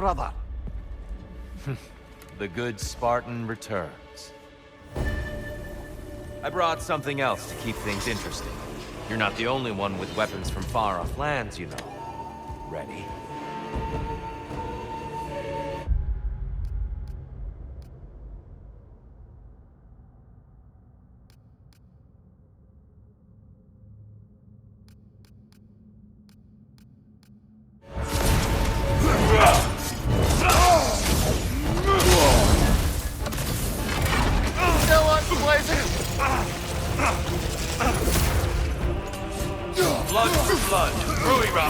brother. The good Spartan returns. I brought something else to keep things interesting. You're not the only one with weapons from far-off lands, you know. Ready? Blood for blood. Rui Ra.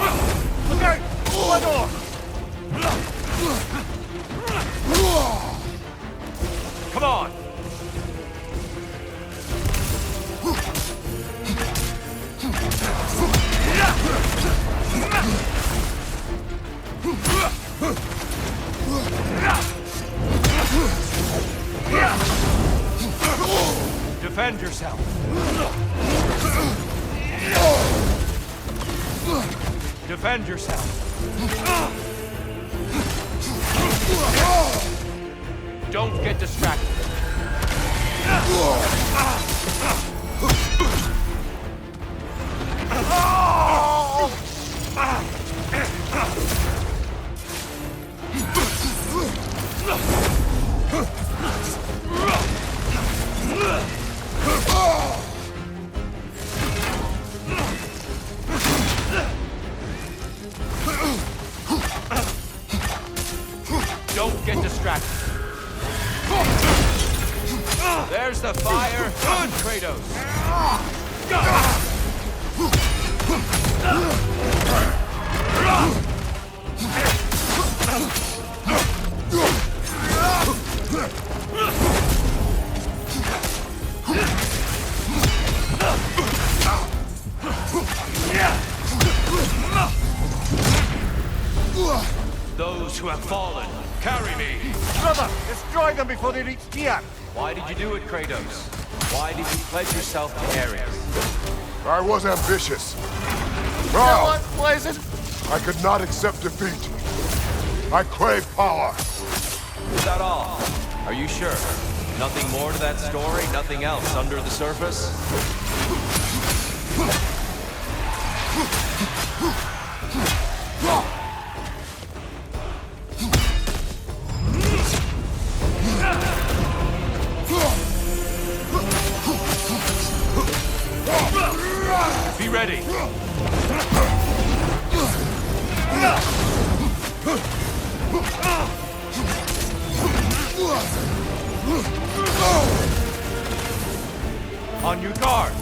Look out! Blood off! Come on. Defend yourself. Defend yourself. Don't get distracted. Don't get distracted. There's the fire. Good, Kratos. Those who have fallen, carry me. Brother, destroy them before they reach here. Why did you do it, Kratos? Why did you pledge yourself to Ares? I was ambitious. What was it? I could not accept defeat. I crave power. Is that all? Are you sure? Nothing more to that story? Nothing else under the surface? Be ready. On your guard.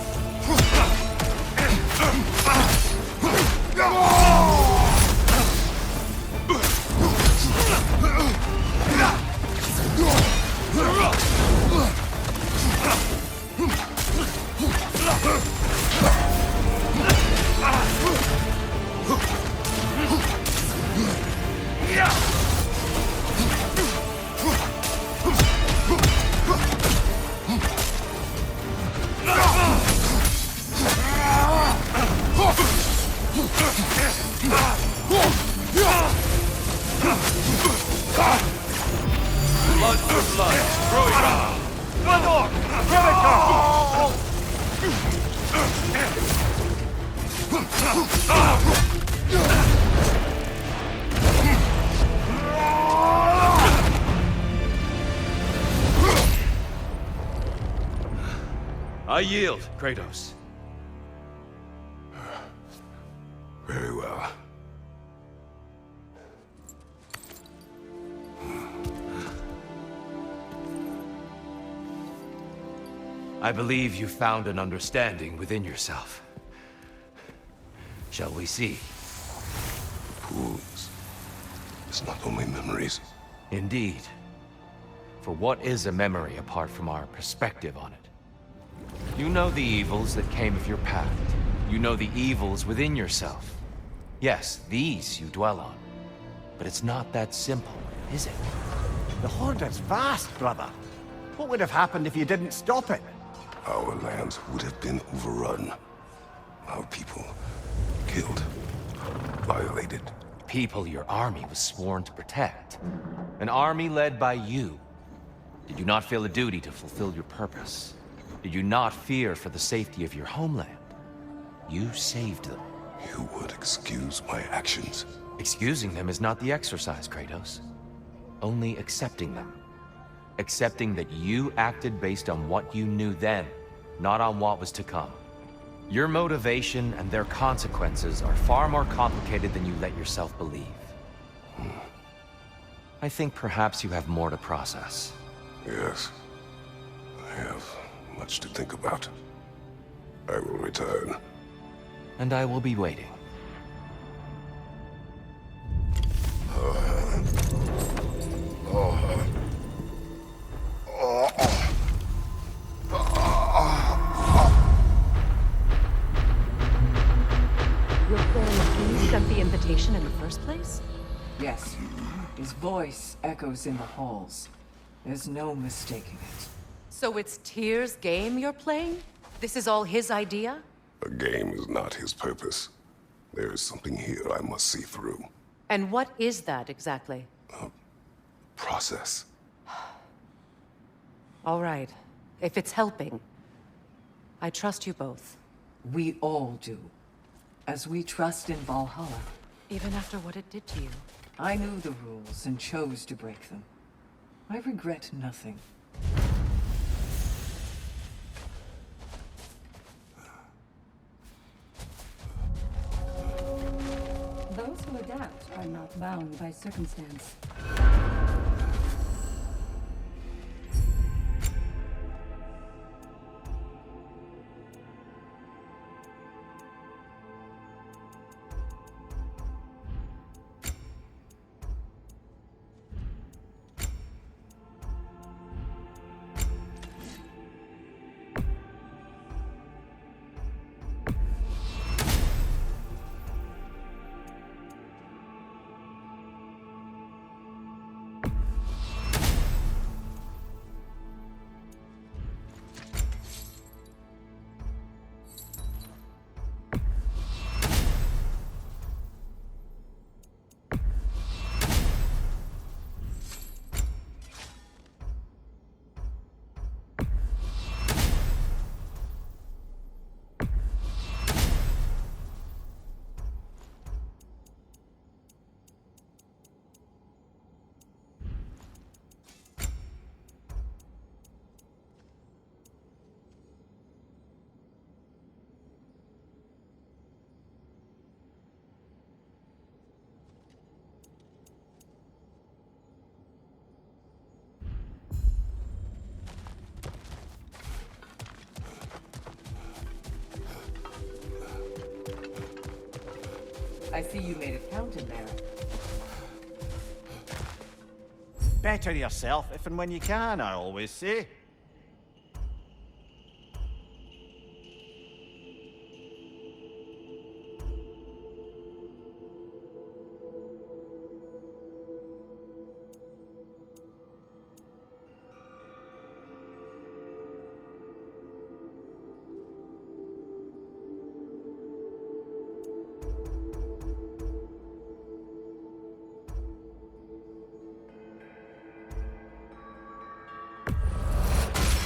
Blood for blood. Rui Ra. Blood off! Here they I yield, Kratos. Very well. I believe you found an understanding within yourself. Shall we see? Fools. It's not only memories. Indeed. For what is a memory apart from our perspective on it? You know the evils that came of your path. You know the evils within yourself. Yes, these you dwell on. But it's not that simple, is it? The Horde is vast, brother. What would have happened if you didn't stop it? Our lands would have been overrun. Our people killed, violated, people your army was sworn to protect. An army led by you. Did you not feel a duty to fulfill your purpose? Did you not fear for the safety of your homeland? You saved them. You would excuse my actions. Excusing them is not the exercise, Kratos. Only accepting them. Accepting that you acted based on what you knew then, not on what was to come. Your motivation and their consequences are far more complicated than you let yourself believe. I think perhaps you have more to process. Yes. I have much to think about. I will return. And I will be waiting. Your friend, you sent the invitation in the first place? Yes. His voice echoes in the halls. There's no mistaking it. So it's Tyr's game you're playing? This is all his idea? A game is not his purpose. There is something here I must see through. And what is that exactly? Process. All right. If it's helping, I trust you both. We all do. As we trust in Valhalla. Even after what it did to you. I knew the rules and chose to break them. I regret nothing. Those who adapt are not bound by circumstance. I see you made it count in there. Better yourself if and when you can, I always say.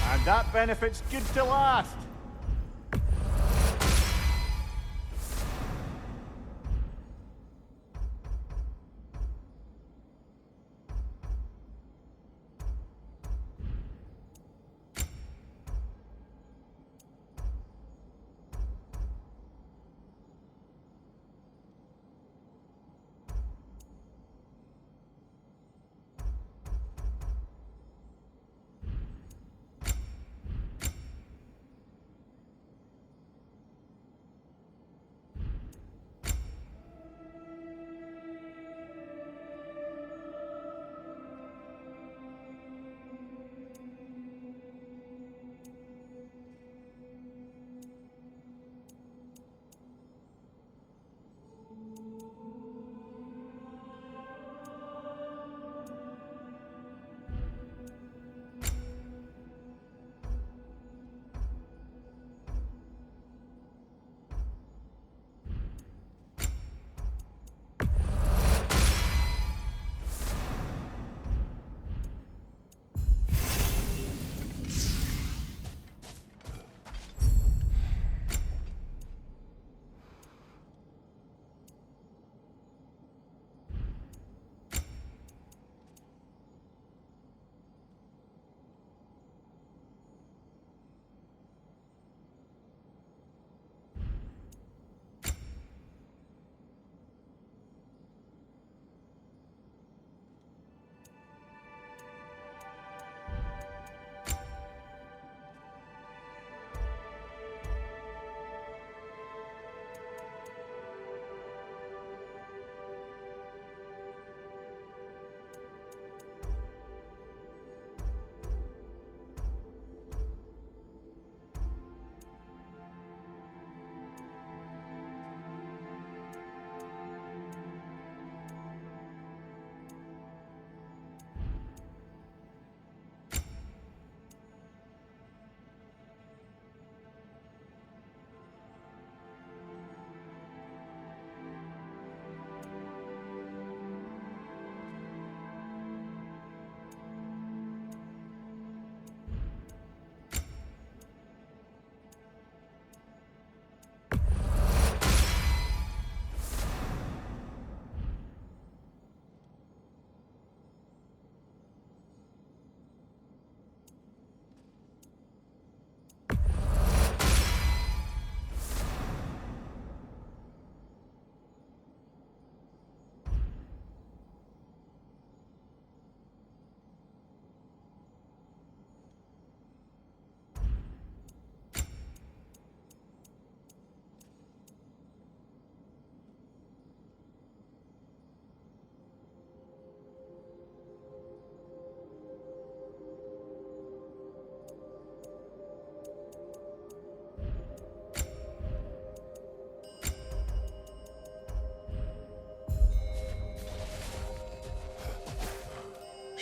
And that benefit's good to last.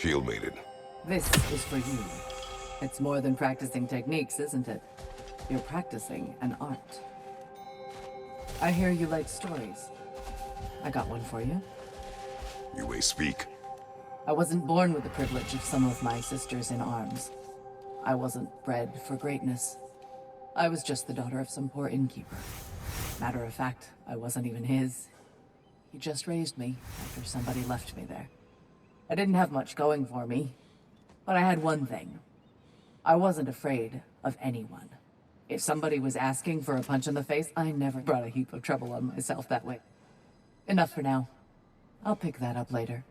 shield mated. This is for you. It's more than practicing techniques, isn't it? You're practicing an art. I hear you like stories. I got one for you. You may speak. I wasn't born with the privilege of some of my sisters in arms. I wasn't bred for greatness. I was just the daughter of some poor innkeeper. Matter of fact, I wasn't even his. He just raised me after somebody left me there. I didn't have much going for me, but I had one thing. I wasn't afraid of anyone. If somebody was asking for a punch in the face, I never brought a heap of trouble on myself that way. Enough for now. I'll pick that up later.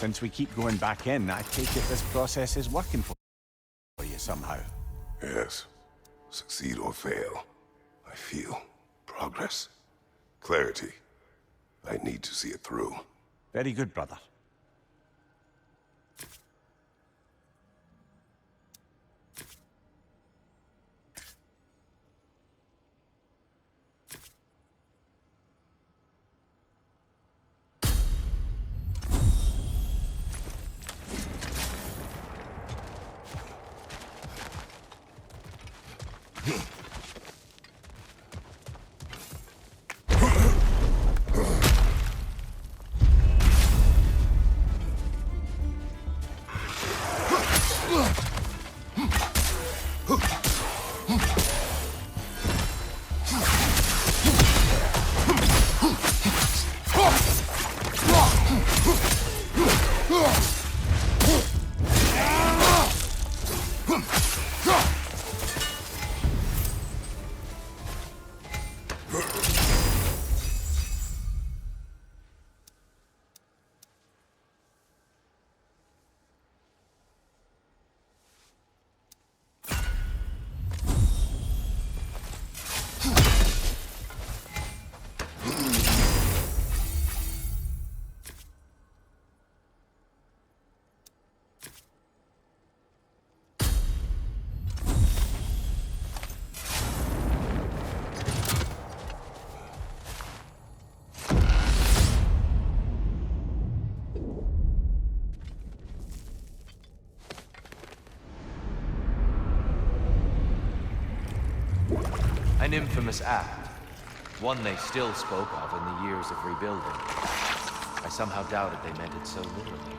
Since we keep going back in, I take it this process is working for you somehow. Yes. Succeed or fail. I feel progress. Clarity. I need to see it through. Very good, brother. An infamous act. One they still spoke of in the years of rebuilding. I somehow doubted they meant it so literally.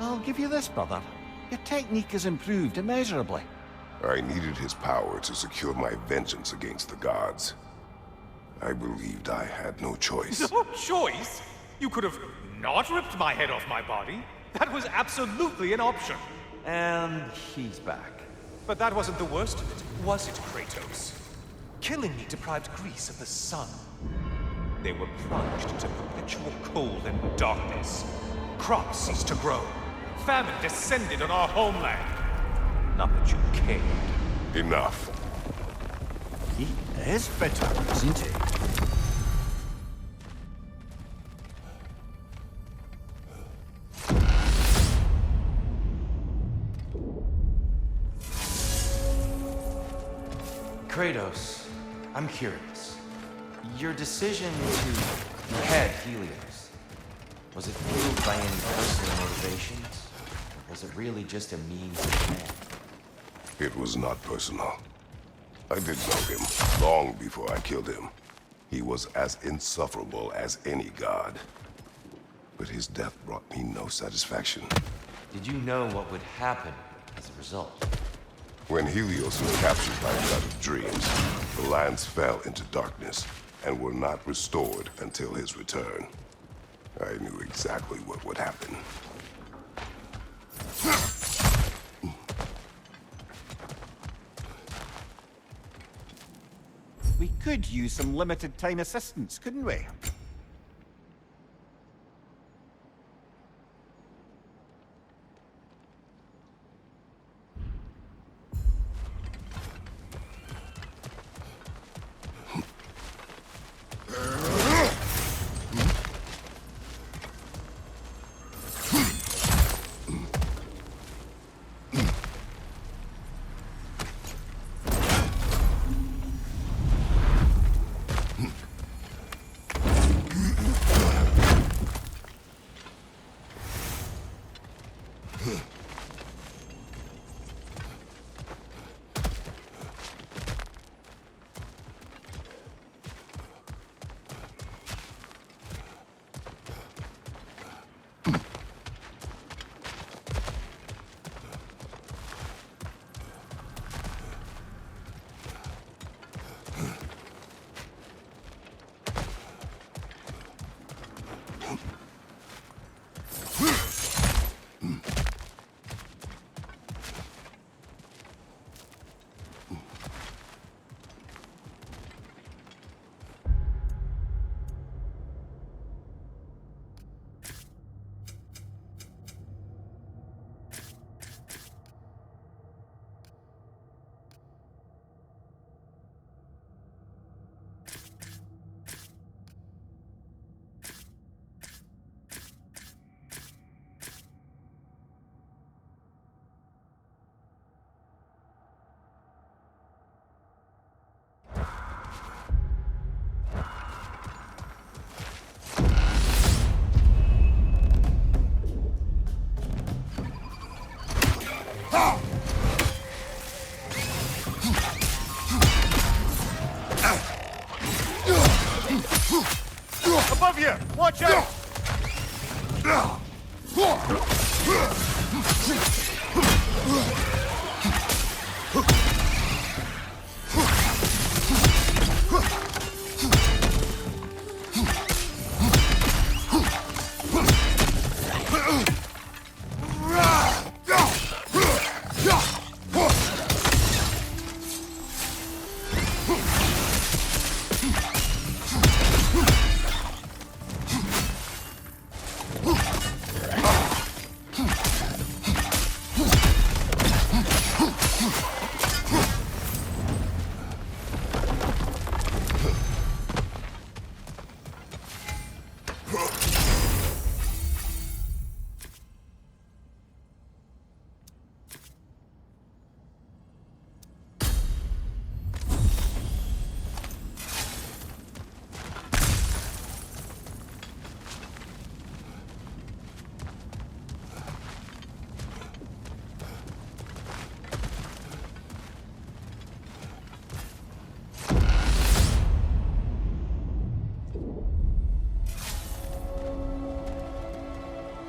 I'll give you this, brother. Your technique has improved immeasurably. I needed his power to secure my vengeance against the gods. I believed I had no choice. No choice? You could have not ripped my head off my body. That was absolutely an option. And he's back. But that wasn't the worst of it, was it, Kratos? Killing me deprived Greece of the sun. They were plunged into perpetual cold and darkness. Crops ceased to grow. Famine descended on our homeland. Not that you cared. Enough. He is bitter, isn't he? Kratos, I'm curious. Your decision to behead Helios, was it fueled by any personal motivations? Or was it really just a means to an end? It was not personal. I did know him long before I killed him. He was as insufferable as any god. But his death brought me no satisfaction. Did you know what would happen as a result? When Helios was captured by a god of dreams, the lands fell into darkness and were not restored until his return. I knew exactly what would happen. We could use some limited time assistance, couldn't we? Above you! Watch out!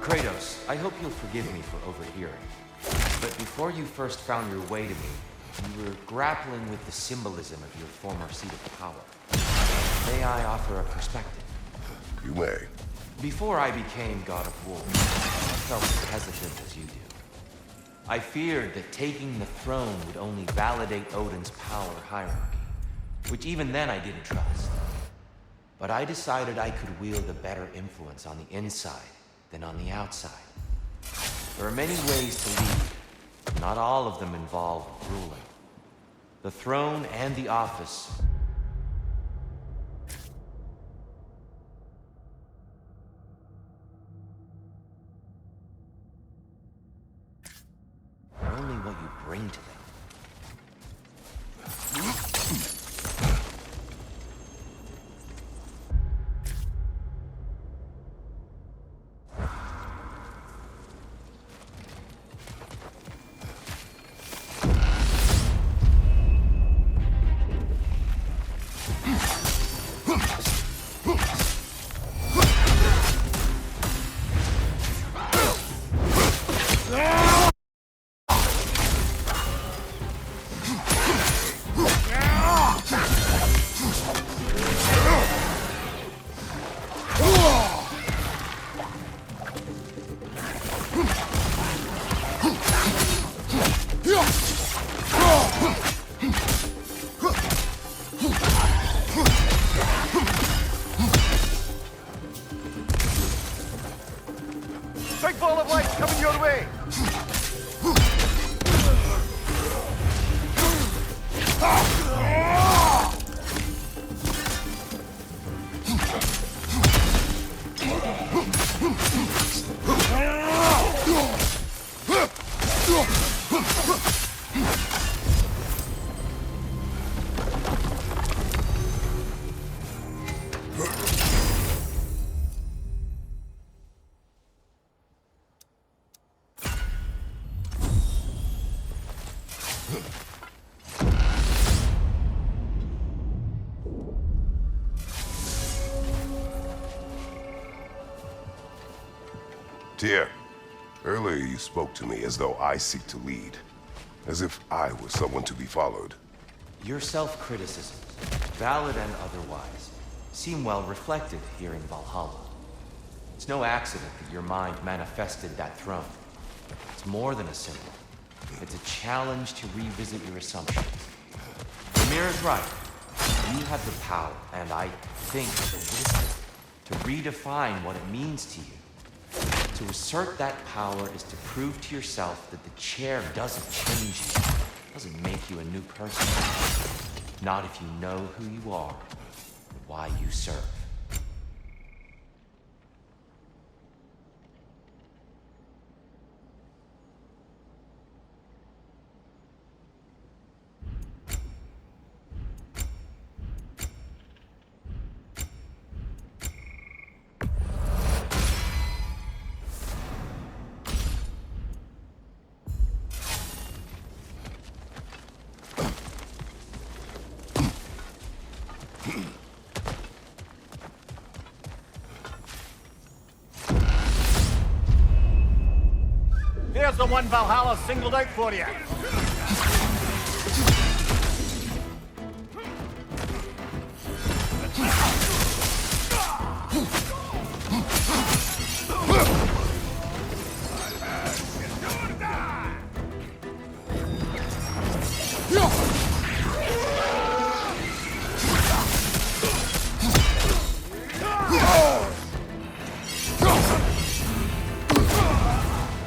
Kratos, I hope you'll forgive me for overhearing. But before you first found your way to me, you were grappling with the symbolism of your former seat of power. May I offer a perspective? You may. Before I became God of War, I felt as hesitant as you do. I feared that taking the throne would only validate Odin's power hierarchy, which even then I didn't trust. But I decided I could wield a better influence on the inside than on the outside. There are many ways to lead, but not all of them involve ruling. The throne and the office are only what you bring to them. Big ball of light coming your way! Tyr, earlier you spoke to me as though I seek to lead, as if I were someone to be followed. Your self-criticisms, valid and otherwise, seem well reflected here in Valhalla. It's no accident that your mind manifested that throne. It's more than a symbol. It's a challenge to revisit your assumptions. Ymir is right. You have the power, and I think the wisdom, to redefine what it means to you. To assert that power is to prove to yourself that the chair doesn't change you, doesn't make you a new person. Not if you know who you are, and why you serve. Here's the one Valhalla singled out for you.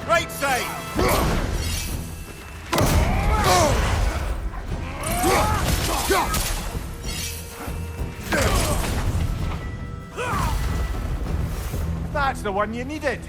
Right side! That's the one you needed.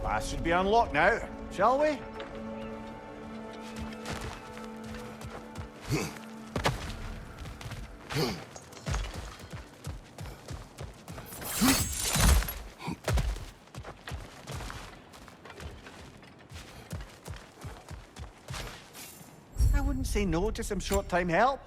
Pass should be unlocked now, shall we? I wouldn't say no to some short-time help.